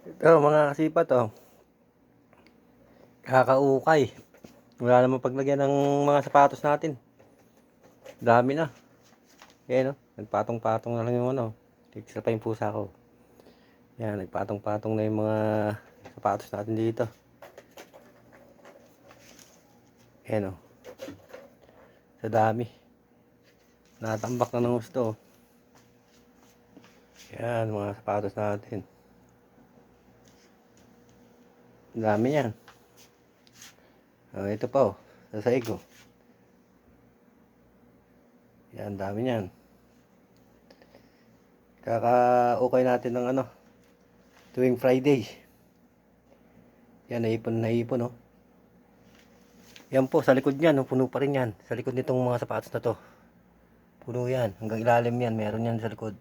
Ito mga kasipat oh, kakaukay. Wala namang paglagyan ng mga sapatos natin. Dami na. Yan oh, nagpatong-patong na lang yung ano. Tigsa pa yung pusa ko. Yan, nagpatong-patong na yung mga sapatos natin dito. Yan oh, sa dami. Natambak na ng gusto oh. Yan, mga sapatos natin. Dami yan. Ito pa oh, sa saig oh. Yan, dami yan. Kaka-ukay natin ng ano, tuwing Friday. Yan, naipon oh. Yan po, sa likod niyan, oh, puno pa rin yan. Sa likod nitong mga sapatos na to. Puno yan, hanggang ilalim yan, meron yan sa likod.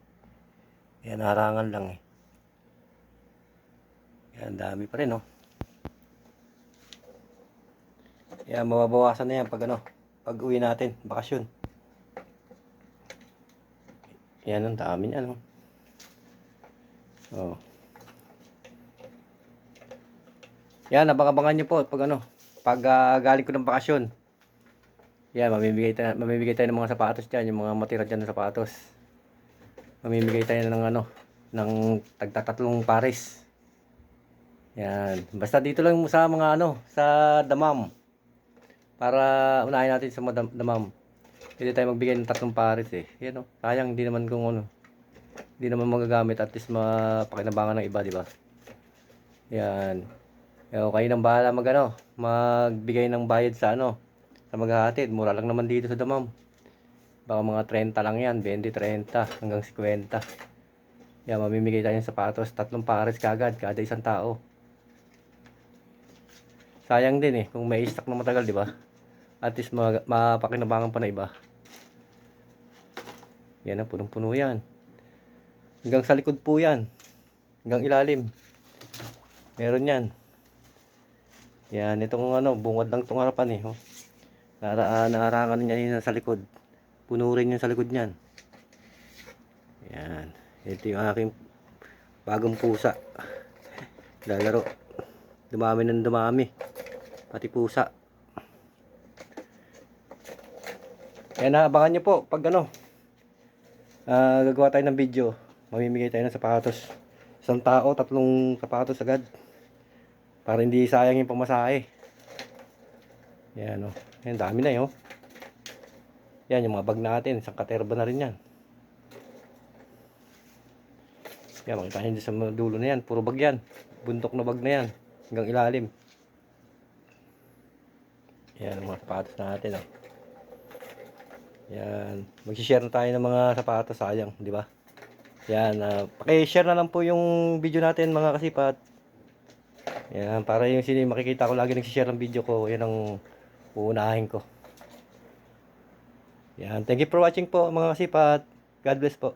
Yan, harangan lang eh. Yan, dami pa rin oh. Yan, mababawasan na yan pag ano, pag uwi natin, bakasyon. Yan, ang dami niyan oh. Oh. Yan, abang-abangan nyo po pag ano, pag galing ko ng bakasyon. Yan, mamimigay tayo ng mga sapatos dyan, yung mga matira dyan ng sapatos. Mamimigay tayo ng ano, ng tagtatatlong pares. Yan, basta dito lang sa mga ano, sa Damam. Para unahin natin sa Damam. Hindi tayo magbigay ng 3 pares eh. Yan oh, sayang, hindi naman kung ano. Hindi naman magagamit, at least mapakinabangan ng iba, di ba? Yan. Kayo nang bahala magbigay ng bayad sa ano, sa maghahatid. Mura lang naman dito sa Damam. Baka mga 30 lang yan, 20, 30 hanggang 50. Yan, mamimigay tayo ng sapatos, 3 pares kagad kada isang tao. Sayang din eh kung may stock na matagal, di ba? At least mapakinabangan pa na iba. Yan na, punong-puno yan. Hanggang sa likod po yan. Hanggang ilalim. Meron yan. Yan, itong ano, bungad lang itong harapan eh. Oh. Naarangan niya yun sa likod. Puno rin yun sa likod niyan. Yan. Ito yung aking bagong pusa. Lalaro. Dumami ng dumami. Pati pusa. Yan, abangan nyo po pag ano, gagawa tayo ng video. Mamimigay tayo ng sapatos. Isang tao, 3 sapatos agad. Para hindi sayang yung pamasahe. Yan o. Yan, dami na yun. Yan, yung mga bag natin. Isang katerba na rin yan. Yan, makita nyo sa dulo na yan. Puro bag yan. Buntok na bag na yan. Hanggang ilalim. Yan, mga sapatos natin o. Yan. Mag-share na tayo ng mga sapatos. Sayang, di ba? Yan, paki-share na lang po yung video natin mga kasipat. Yan, para yung sino makikita ko lagi nagsishare ng video ko, yan ang uunahin ko. Yan, thank you for watching po mga kasipat. God bless po.